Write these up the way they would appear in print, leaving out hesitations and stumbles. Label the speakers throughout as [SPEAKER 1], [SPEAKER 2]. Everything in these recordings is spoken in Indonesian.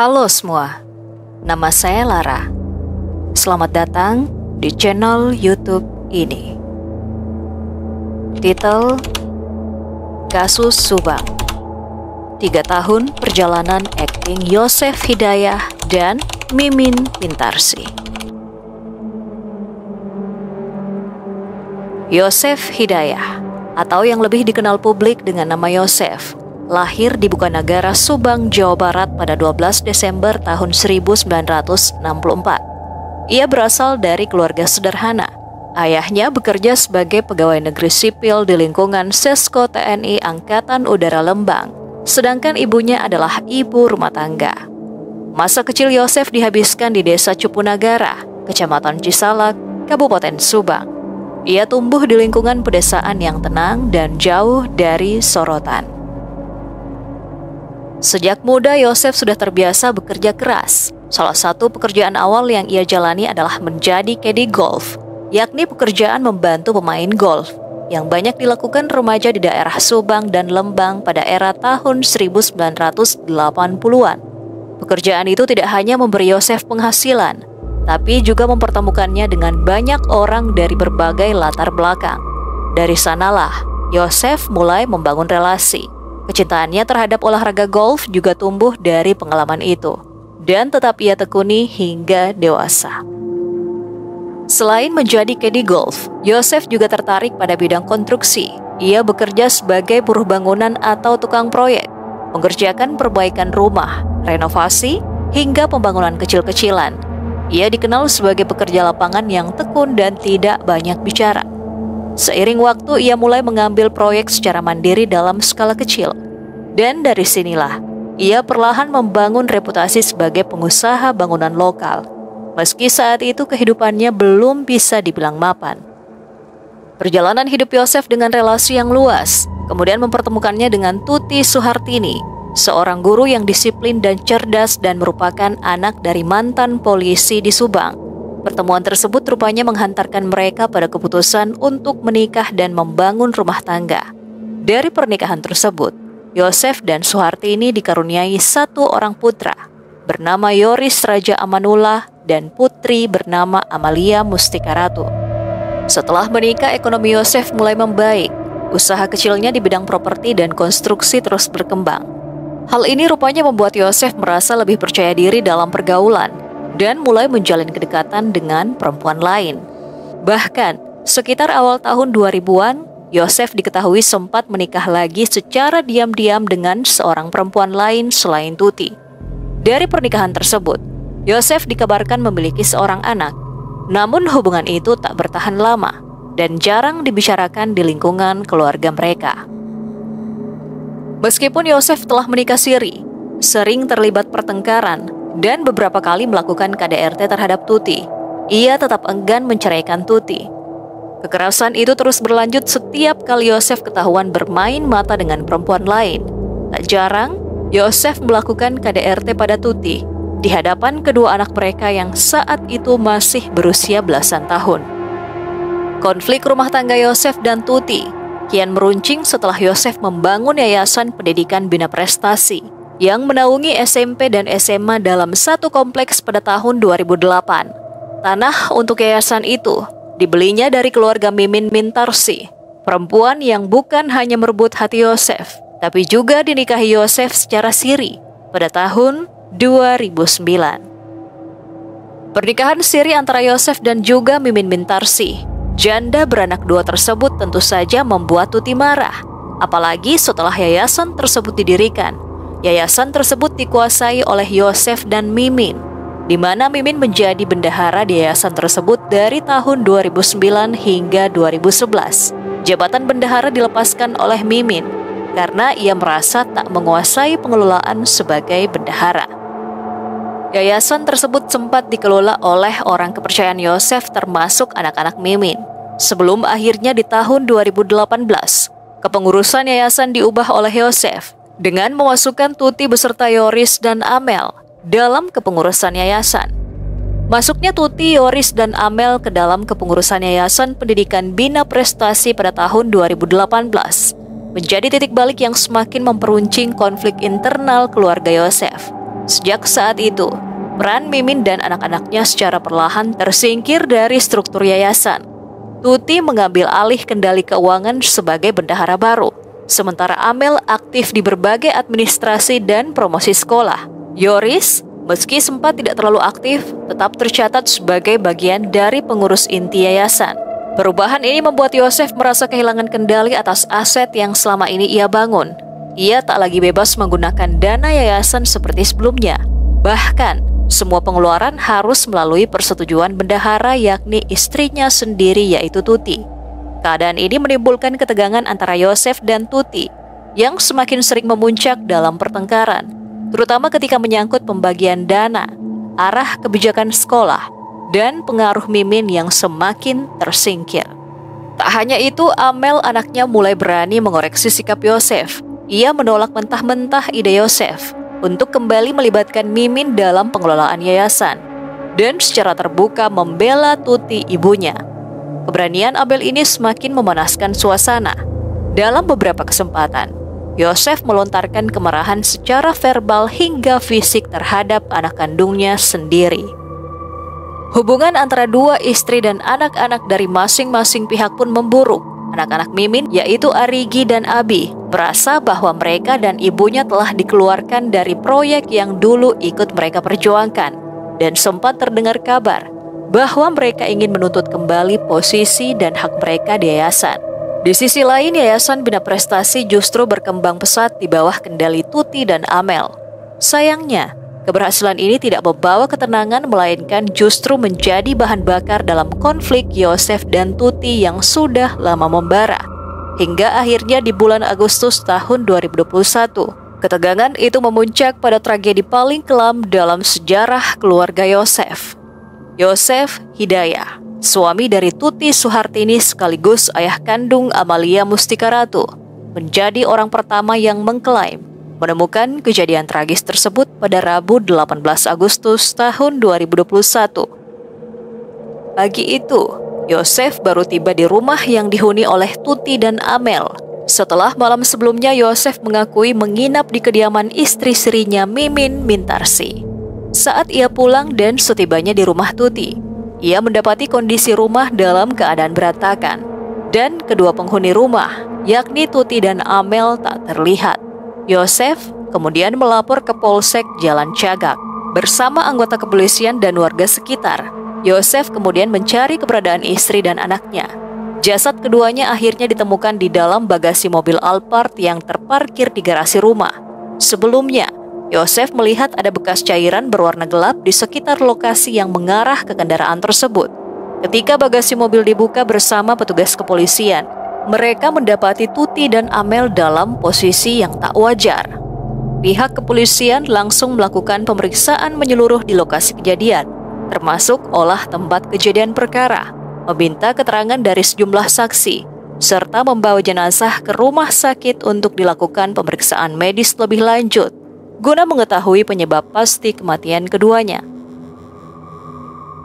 [SPEAKER 1] Halo semua, nama saya Lara. Selamat datang di channel YouTube ini. Titel: Kasus Subang. 3 tahun perjalanan akting Yosef Hidayah dan Mimin Pintarsih. Yosef Hidayah, atau yang lebih dikenal publik dengan nama Yosef, lahir di Bukanagara, Subang, Jawa Barat pada 12 Desember tahun 1964. Ia berasal dari keluarga sederhana. Ayahnya bekerja sebagai pegawai negeri sipil di lingkungan Sesko TNI Angkatan Udara Lembang, sedangkan ibunya adalah ibu rumah tangga. Masa kecil Yosef dihabiskan di Desa Cupunagara, Kecamatan Cisalak, Kabupaten Subang. Ia tumbuh di lingkungan pedesaan yang tenang dan jauh dari sorotan. Sejak muda, Yosef sudah terbiasa bekerja keras. Salah satu pekerjaan awal yang ia jalani adalah menjadi caddy golf, yakni pekerjaan membantu pemain golf, yang banyak dilakukan remaja di daerah Subang dan Lembang pada era tahun 1980-an. Pekerjaan itu tidak hanya memberi Yosef penghasilan, tapi juga mempertemukannya dengan banyak orang dari berbagai latar belakang. Dari sanalah, Yosef mulai membangun relasi. Kecintaannya terhadap olahraga golf juga tumbuh dari pengalaman itu, dan tetap ia tekuni hingga dewasa. Selain menjadi caddy golf, Yosef juga tertarik pada bidang konstruksi. Ia bekerja sebagai buruh bangunan atau tukang proyek, mengerjakan perbaikan rumah, renovasi, hingga pembangunan kecil-kecilan. Ia dikenal sebagai pekerja lapangan yang tekun dan tidak banyak bicara. Seiring waktu, ia mulai mengambil proyek secara mandiri dalam skala kecil. Dan dari sinilah, ia perlahan membangun reputasi sebagai pengusaha bangunan lokal. Meski saat itu kehidupannya belum bisa dibilang mapan. Perjalanan hidup Yosef dengan relasi yang luas, kemudian mempertemukannya dengan Tuti Suhartini, seorang guru yang disiplin dan cerdas dan merupakan anak dari mantan polisi di Subang. Pertemuan tersebut rupanya menghantarkan mereka pada keputusan untuk menikah dan membangun rumah tangga. Dari pernikahan tersebut, Yosef dan Suhartini dikaruniai satu orang putra bernama Yoris Raja Amanullah dan putri bernama Amalia Mustika Ratu. Setelah menikah, ekonomi Yosef mulai membaik. Usaha kecilnya di bidang properti dan konstruksi terus berkembang. Hal ini rupanya membuat Yosef merasa lebih percaya diri dalam pergaulan dan mulai menjalin kedekatan dengan perempuan lain. Bahkan, sekitar awal tahun 2000-an, Yosef diketahui sempat menikah lagi secara diam-diam dengan seorang perempuan lain selain Tuti. Dari pernikahan tersebut, Yosef dikabarkan memiliki seorang anak. Namun hubungan itu tak bertahan lama dan jarang dibicarakan di lingkungan keluarga mereka. Meskipun Yosef telah menikah siri, sering terlibat pertengkaran, dan beberapa kali melakukan KDRT terhadap Tuti, ia tetap enggan menceraikan Tuti. Kekerasan itu terus berlanjut setiap kali Yosef ketahuan bermain mata dengan perempuan lain. Tak jarang, Yosef melakukan KDRT pada Tuti di hadapan kedua anak mereka yang saat itu masih berusia belasan tahun. Konflik rumah tangga Yosef dan Tuti kian meruncing setelah Yosef membangun Yayasan Pendidikan Bina Prestasi yang menaungi SMP dan SMA dalam satu kompleks pada tahun 2008. Tanah untuk yayasan itu dibelinya dari keluarga Mimin Pintarsih, perempuan yang bukan hanya merebut hati Yosef, tapi juga dinikahi Yosef secara siri pada tahun 2009. Pernikahan siri antara Yosef dan juga Mimin Pintarsih, janda beranak dua tersebut, tentu saja membuat Tuti marah, apalagi setelah yayasan tersebut didirikan. Yayasan tersebut dikuasai oleh Yosef dan Mimin, di mana Mimin menjadi bendahara di yayasan tersebut dari tahun 2009 hingga 2011. Jabatan bendahara dilepaskan oleh Mimin karena ia merasa tak menguasai pengelolaan sebagai bendahara. Yayasan tersebut sempat dikelola oleh orang kepercayaan Yosef termasuk anak-anak Mimin. Sebelum akhirnya di tahun 2018, kepengurusan yayasan diubah oleh Yosef dengan memasukkan Tuti beserta Yoris dan Amel dalam kepengurusan yayasan. Masuknya Tuti, Yoris, dan Amel ke dalam kepengurusan Yayasan Pendidikan Bina Prestasi pada tahun 2018 menjadi titik balik yang semakin memperuncing konflik internal keluarga Yosef. Sejak saat itu, peran Mimin dan anak-anaknya secara perlahan tersingkir dari struktur yayasan. Tuti mengambil alih kendali keuangan sebagai bendahara baru, sementara Amel aktif di berbagai administrasi dan promosi sekolah. Yoris, meski sempat tidak terlalu aktif, tetap tercatat sebagai bagian dari pengurus inti yayasan. Perubahan ini membuat Yosef merasa kehilangan kendali atas aset yang selama ini ia bangun. Ia tak lagi bebas menggunakan dana yayasan seperti sebelumnya. Bahkan, semua pengeluaran harus melalui persetujuan bendahara, yakni istrinya sendiri, yaitu Tuti. Keadaan ini menimbulkan ketegangan antara Yosef dan Tuti yang semakin sering memuncak dalam pertengkaran, terutama ketika menyangkut pembagian dana, arah kebijakan sekolah, dan pengaruh Mimin yang semakin tersingkir. Tak hanya itu, Amel anaknya mulai berani mengoreksi sikap Yosef. Ia menolak mentah-mentah ide Yosef untuk kembali melibatkan Mimin dalam pengelolaan yayasan, dan secara terbuka membela Tuti ibunya. Keberanian Amel ini semakin memanaskan suasana. Dalam beberapa kesempatan, Yosef melontarkan kemarahan secara verbal hingga fisik terhadap anak kandungnya sendiri. Hubungan antara dua istri dan anak-anak dari masing-masing pihak pun memburuk. Anak-anak Mimin, yaitu Arigi dan Abi, merasa bahwa mereka dan ibunya telah dikeluarkan dari proyek yang dulu ikut mereka perjuangkan, dan sempat terdengar kabar bahwa mereka ingin menuntut kembali posisi dan hak mereka di yayasan. Di sisi lain, Yayasan Bina Prestasi justru berkembang pesat di bawah kendali Tuti dan Amel. Sayangnya, keberhasilan ini tidak membawa ketenangan, melainkan justru menjadi bahan bakar dalam konflik Yosef dan Tuti yang sudah lama membara. Hingga akhirnya di bulan Agustus tahun 2021, ketegangan itu memuncak pada tragedi paling kelam dalam sejarah keluarga Yosef. Yosef Hidayah, suami dari Tuti Suhartini sekaligus ayah kandung Amalia Mustika Ratu, menjadi orang pertama yang mengklaim menemukan kejadian tragis tersebut pada Rabu 18 Agustus tahun 2021. Pagi itu, Yosef baru tiba di rumah yang dihuni oleh Tuti dan Amel. Setelah malam sebelumnya, Yosef mengakui menginap di kediaman istri sirinya Mimin Mintarsi. Saat ia pulang dan setibanya di rumah Tuti, ia mendapati kondisi rumah dalam keadaan berantakan, dan kedua penghuni rumah, yakni Tuti dan Amel, tak terlihat. Yosef kemudian melapor ke Polsek Jalan Cagak. Bersama anggota kepolisian dan warga sekitar, Yosef kemudian mencari keberadaan istri dan anaknya. Jasad keduanya akhirnya ditemukan di dalam bagasi mobil Alphard yang terparkir di garasi rumah. Sebelumnya, Yosef melihat ada bekas cairan berwarna gelap di sekitar lokasi yang mengarah ke kendaraan tersebut. Ketika bagasi mobil dibuka bersama petugas kepolisian, mereka mendapati Tuti dan Amel dalam posisi yang tak wajar. Pihak kepolisian langsung melakukan pemeriksaan menyeluruh di lokasi kejadian, termasuk olah tempat kejadian perkara, meminta keterangan dari sejumlah saksi, serta membawa jenazah ke rumah sakit untuk dilakukan pemeriksaan medis lebih lanjut, guna mengetahui penyebab pasti kematian keduanya.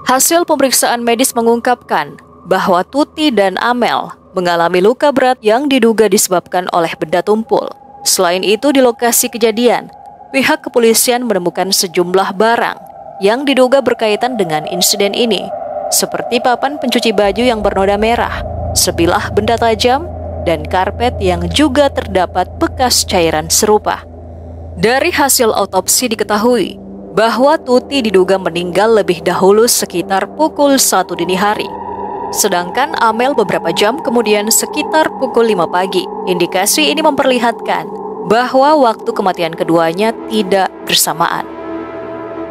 [SPEAKER 1] Hasil pemeriksaan medis mengungkapkan bahwa Tuti dan Amel mengalami luka berat yang diduga disebabkan oleh benda tumpul. Selain itu, di lokasi kejadian, pihak kepolisian menemukan sejumlah barang yang diduga berkaitan dengan insiden ini, seperti papan pencuci baju yang bernoda merah, sebilah benda tajam, dan karpet yang juga terdapat bekas cairan serupa. Dari hasil autopsi diketahui bahwa Tuti diduga meninggal lebih dahulu sekitar pukul 1 dini hari, sedangkan Amel beberapa jam kemudian sekitar pukul 5 pagi. Indikasi ini memperlihatkan bahwa waktu kematian keduanya tidak bersamaan.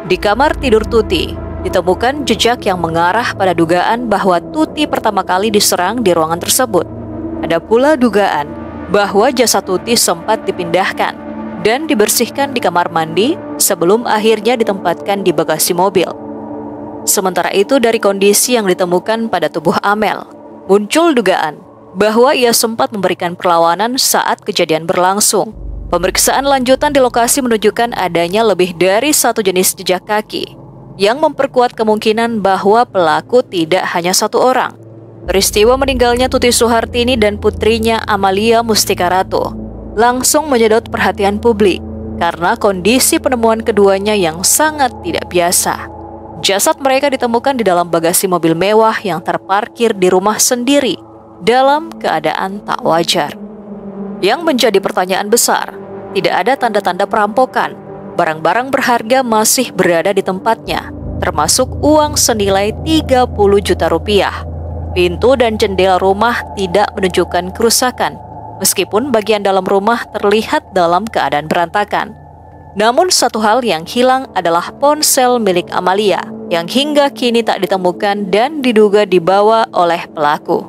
[SPEAKER 1] Di kamar tidur Tuti, ditemukan jejak yang mengarah pada dugaan bahwa Tuti pertama kali diserang di ruangan tersebut. Ada pula dugaan bahwa jasad Tuti sempat dipindahkan dan dibersihkan di kamar mandi sebelum akhirnya ditempatkan di bagasi mobil. Sementara itu, dari kondisi yang ditemukan pada tubuh Amel, muncul dugaan bahwa ia sempat memberikan perlawanan saat kejadian berlangsung. Pemeriksaan lanjutan di lokasi menunjukkan adanya lebih dari satu jenis jejak kaki, yang memperkuat kemungkinan bahwa pelaku tidak hanya satu orang. Peristiwa meninggalnya Tuti Suhartini dan putrinya Amalia Mustika Ratu langsung menyedot perhatian publik. karena kondisi penemuan keduanya yang sangat tidak biasa. Jasad mereka ditemukan di dalam bagasi mobil mewah yang terparkir di rumah sendiri dalam keadaan tak wajar. Yang menjadi pertanyaan besar, tidak ada tanda-tanda perampokan. Barang-barang berharga masih berada di tempatnya, termasuk uang senilai 30 juta rupiah. Pintu dan jendela rumah tidak menunjukkan kerusakan, meskipun bagian dalam rumah terlihat dalam keadaan berantakan. Namun satu hal yang hilang adalah ponsel milik Amalia, yang hingga kini tak ditemukan dan diduga dibawa oleh pelaku.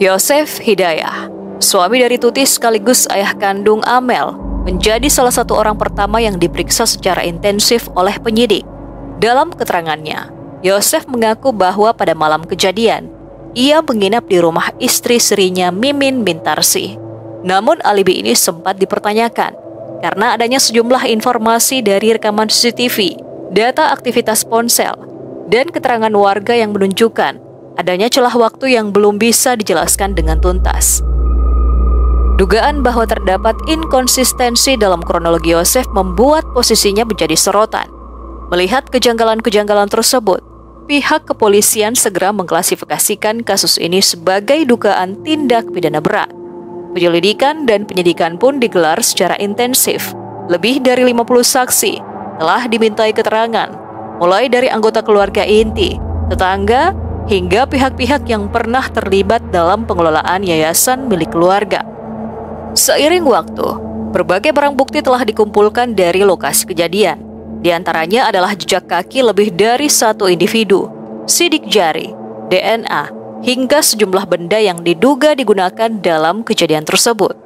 [SPEAKER 1] Yosef Hidayah, suami dari Tuti sekaligus ayah kandung Amel, menjadi salah satu orang pertama yang diperiksa secara intensif oleh penyidik. Dalam keterangannya, Yosef mengaku bahwa pada malam kejadian, ia menginap di rumah istri serinya Mimin Mintarsi. Namun alibi ini sempat dipertanyakan karena adanya sejumlah informasi dari rekaman CCTV, data aktivitas ponsel, dan keterangan warga yang menunjukkan adanya celah waktu yang belum bisa dijelaskan dengan tuntas. Dugaan bahwa terdapat inkonsistensi dalam kronologi Yosef membuat posisinya menjadi sorotan. Melihat kejanggalan-kejanggalan tersebut, pihak kepolisian segera mengklasifikasikan kasus ini sebagai dugaan tindak pidana berat. Penyelidikan dan penyidikan pun digelar secara intensif. Lebih dari 50 saksi telah dimintai keterangan, mulai dari anggota keluarga inti, tetangga, hingga pihak-pihak yang pernah terlibat dalam pengelolaan yayasan milik keluarga. Seiring waktu, berbagai barang bukti telah dikumpulkan dari lokasi kejadian. Di antaranya adalah jejak kaki lebih dari satu individu, sidik jari, DNA, hingga sejumlah benda yang diduga digunakan dalam kejadian tersebut.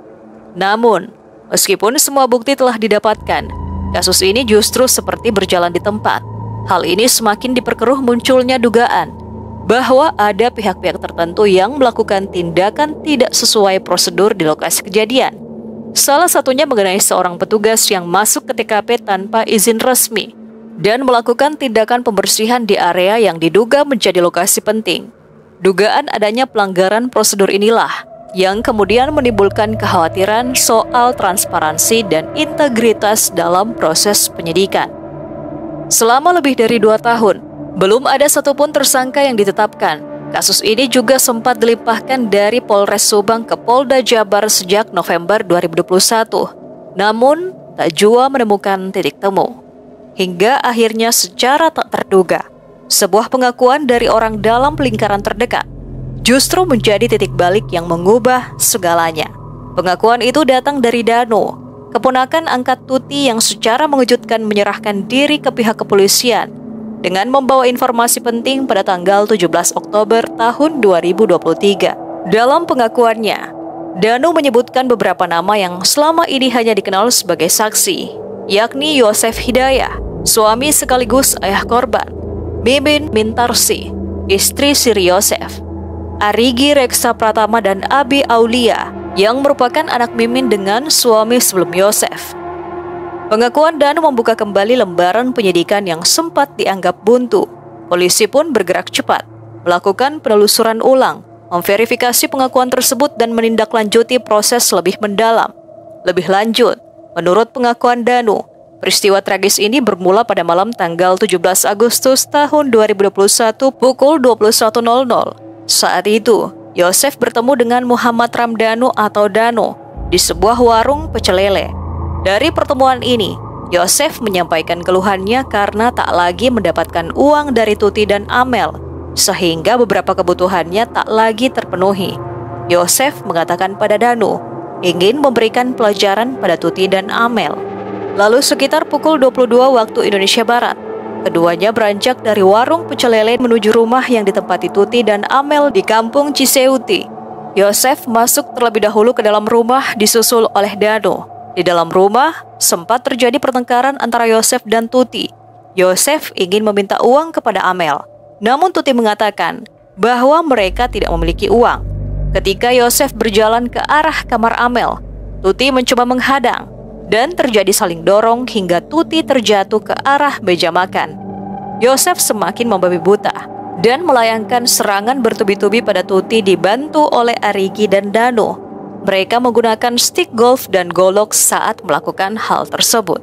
[SPEAKER 1] Namun, meskipun semua bukti telah didapatkan, kasus ini justru seperti berjalan di tempat. Hal ini semakin diperkeruh munculnya dugaan bahwa ada pihak-pihak tertentu yang melakukan tindakan tidak sesuai prosedur di lokasi kejadian. Salah satunya mengenai seorang petugas yang masuk ke TKP tanpa izin resmi dan melakukan tindakan pembersihan di area yang diduga menjadi lokasi penting. Dugaan adanya pelanggaran prosedur inilah yang kemudian menimbulkan kekhawatiran soal transparansi dan integritas dalam proses penyidikan. Selama lebih dari 2 tahun, belum ada satupun tersangka yang ditetapkan. Kasus ini juga sempat dilimpahkan dari Polres Subang ke Polda Jabar sejak November 2021. Namun, tak jua menemukan titik temu. Hingga akhirnya secara tak terduga, sebuah pengakuan dari orang dalam lingkaran terdekat justru menjadi titik balik yang mengubah segalanya. Pengakuan itu datang dari Dano, keponakan angkat Tuti yang secara mengejutkan menyerahkan diri ke pihak kepolisian dengan membawa informasi penting pada tanggal 17 Oktober tahun 2023. Dalam pengakuannya, Danu menyebutkan beberapa nama yang selama ini hanya dikenal sebagai saksi, yakni Yosef Hidayah, suami sekaligus ayah korban, Mimin Mintarsi, istri Siri Yosef, Arigi Reksa Pratama dan Abi Aulia, yang merupakan anak Mimin dengan suami sebelum Yosef. Pengakuan Danu membuka kembali lembaran penyidikan yang sempat dianggap buntu. Polisi pun bergerak cepat, melakukan penelusuran ulang, memverifikasi pengakuan tersebut dan menindaklanjuti proses lebih mendalam. Lebih lanjut, menurut pengakuan Danu, peristiwa tragis ini bermula pada malam tanggal 17 Agustus tahun 2021 pukul 21.00. Saat itu, Yosef bertemu dengan Muhammad Ramdhanu atau Dano di sebuah warung pecel lele. Dari pertemuan ini, Yosef menyampaikan keluhannya karena tak lagi mendapatkan uang dari Tuti dan Amel, sehingga beberapa kebutuhannya tak lagi terpenuhi. Yosef mengatakan pada Danu, ingin memberikan pelajaran pada Tuti dan Amel. Lalu sekitar pukul 22 waktu Indonesia Barat, keduanya beranjak dari warung pecel lele menuju rumah yang ditempati Tuti dan Amel di kampung Ciseuti. Yosef masuk terlebih dahulu ke dalam rumah disusul oleh Danu. Di dalam rumah, sempat terjadi pertengkaran antara Yosef dan Tuti. Yosef ingin meminta uang kepada Amel, namun Tuti mengatakan bahwa mereka tidak memiliki uang. Ketika Yosef berjalan ke arah kamar Amel, Tuti mencoba menghadang, dan terjadi saling dorong hingga Tuti terjatuh ke arah meja makan. Yosef semakin membabi buta, dan melayangkan serangan bertubi-tubi pada Tuti dibantu oleh Arigi dan Danu. mereka menggunakan stik golf dan golok saat melakukan hal tersebut.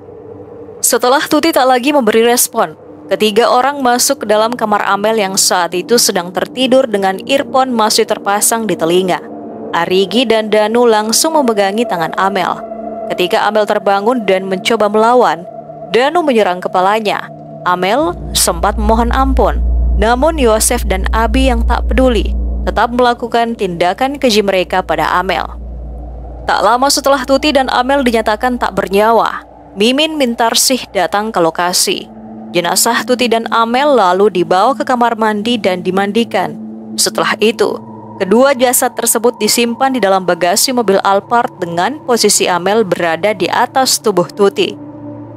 [SPEAKER 1] Setelah Tuti tak lagi memberi respon, ketiga orang masuk ke dalam kamar Amel yang saat itu sedang tertidur dengan earphone masih terpasang di telinga. Arigi dan Danu langsung memegangi tangan Amel. Ketika Amel terbangun dan mencoba melawan, Danu menyerang kepalanya. Amel sempat memohon ampun, namun Yosef dan Abi yang tak peduli tetap melakukan tindakan keji mereka pada Amel. Tak lama setelah Tuti dan Amel dinyatakan tak bernyawa, Mimin Mintarsih datang ke lokasi. Jenazah Tuti dan Amel lalu dibawa ke kamar mandi dan dimandikan. Setelah itu, kedua jasad tersebut disimpan di dalam bagasi mobil Alphard dengan posisi Amel berada di atas tubuh Tuti.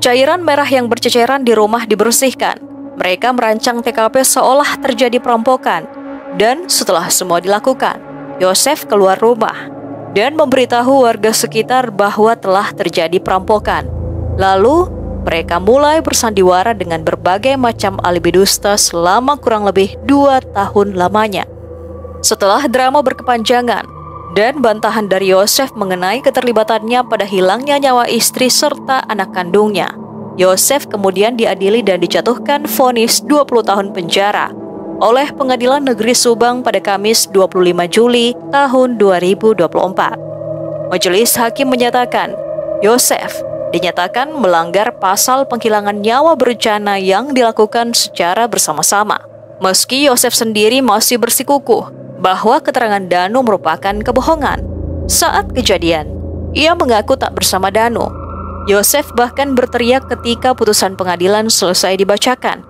[SPEAKER 1] Cairan merah yang berceceran di rumah dibersihkan. Mereka merancang TKP seolah terjadi perampokan. Dan setelah semua dilakukan, Yosef keluar rumah dan memberitahu warga sekitar bahwa telah terjadi perampokan. Lalu, mereka mulai bersandiwara dengan berbagai macam alibi dusta selama kurang lebih 2 tahun lamanya. Setelah drama berkepanjangan dan bantahan dari Yosef mengenai keterlibatannya pada hilangnya nyawa istri serta anak kandungnya, Yosef kemudian diadili dan dijatuhkan vonis 20 tahun penjara oleh Pengadilan Negeri Subang pada Kamis 25 Juli tahun 2024. Majelis hakim menyatakan Yosef dinyatakan melanggar pasal penghilangan nyawa berencana yang dilakukan secara bersama-sama. Meski Yosef sendiri masih bersikukuh bahwa keterangan Danu merupakan kebohongan. Saat kejadian, ia mengaku tak bersama Danu. Yosef bahkan berteriak ketika putusan pengadilan selesai dibacakan.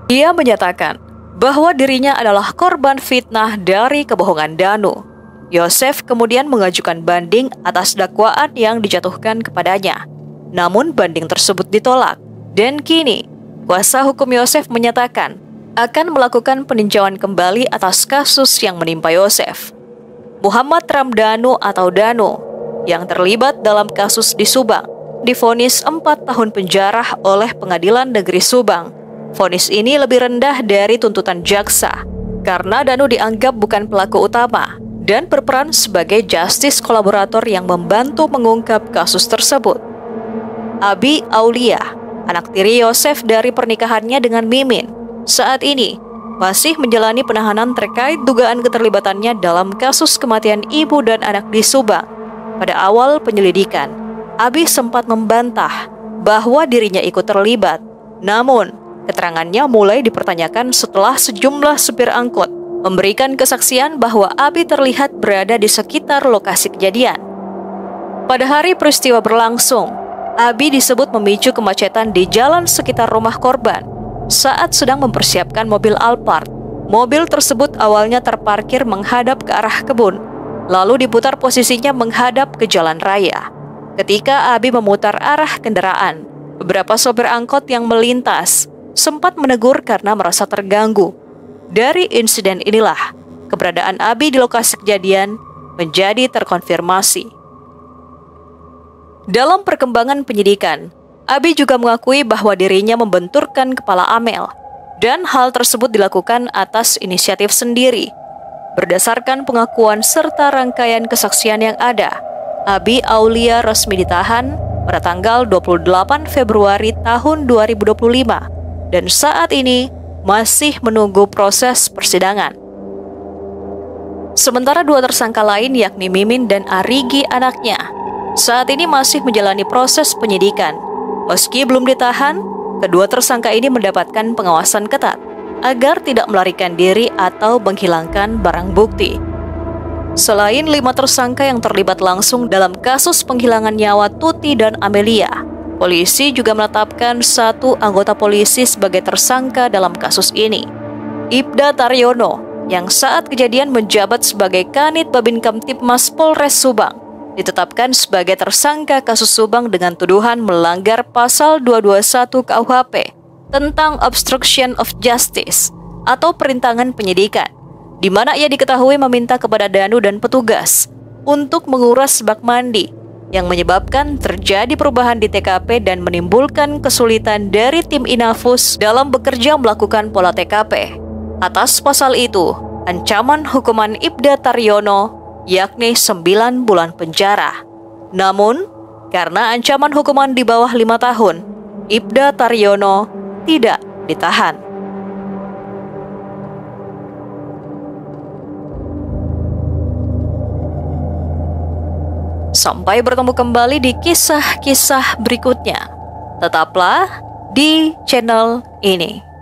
[SPEAKER 1] Ia menyatakan bahwa dirinya adalah korban fitnah dari kebohongan Danu. Yosef kemudian mengajukan banding atas dakwaan yang dijatuhkan kepadanya. Namun banding tersebut ditolak. Dan kini, kuasa hukum Yosef menyatakan akan melakukan peninjauan kembali atas kasus yang menimpa Yosef. Muhammad Ramdhanu atau Danu yang terlibat dalam kasus di Subang divonis 4 tahun penjara oleh Pengadilan Negeri Subang. Vonis ini lebih rendah dari tuntutan jaksa karena Danu dianggap bukan pelaku utama dan berperan sebagai justice kolaborator yang membantu mengungkap kasus tersebut. Abi Aulia, anak tiri Yosef dari pernikahannya dengan Mimin, saat ini masih menjalani penahanan terkait dugaan keterlibatannya dalam kasus kematian ibu dan anak di Subang. Pada awal penyelidikan, Abi sempat membantah bahwa dirinya ikut terlibat. Namun, keterangannya mulai dipertanyakan setelah sejumlah supir angkut memberikan kesaksian bahwa Abi terlihat berada di sekitar lokasi kejadian. Pada hari peristiwa berlangsung, Abi disebut memicu kemacetan di jalan sekitar rumah korban saat sedang mempersiapkan mobil Alphard. Mobil tersebut awalnya terparkir menghadap ke arah kebun, lalu diputar posisinya menghadap ke jalan raya. Ketika Abi memutar arah kendaraan, beberapa sopir angkot yang melintas sempat menegur karena merasa terganggu. Dari insiden inilah, keberadaan Abi di lokasi kejadian menjadi terkonfirmasi. Dalam perkembangan penyidikan, Abi juga mengakui bahwa dirinya membenturkan kepala Amel, dan hal tersebut dilakukan atas inisiatif sendiri. Berdasarkan pengakuan serta rangkaian kesaksian yang ada, Abi Aulia resmi ditahan pada tanggal 28 Februari tahun 2025, dan saat ini masih menunggu proses persidangan. Sementara dua tersangka lain yakni Mimin dan Arigi anaknya, saat ini masih menjalani proses penyidikan. Meski belum ditahan, kedua tersangka ini mendapatkan pengawasan ketat agar tidak melarikan diri atau menghilangkan barang bukti. Selain 5 tersangka yang terlibat langsung dalam kasus penghilangan nyawa Tuti dan Amelia, polisi juga menetapkan 1 anggota polisi sebagai tersangka dalam kasus ini. Ibda Taryono, yang saat kejadian menjabat sebagai Kanit Babin Kamtibmas Polres Subang, ditetapkan sebagai tersangka kasus Subang dengan tuduhan melanggar pasal 221 KUHP tentang obstruction of justice atau perintangan penyidikan, di mana ia diketahui meminta kepada Danu dan petugas untuk menguras bak mandi yang menyebabkan terjadi perubahan di TKP dan menimbulkan kesulitan dari tim Inafus dalam bekerja melakukan pola TKP. Atas pasal itu, ancaman hukuman Ibda Taryono yakni 9 bulan penjara. Namun, karena ancaman hukuman di bawah 5 tahun, Ibda Taryono tidak ditahan. Sampai bertemu kembali di kisah-kisah berikutnya. Tetaplah di channel ini.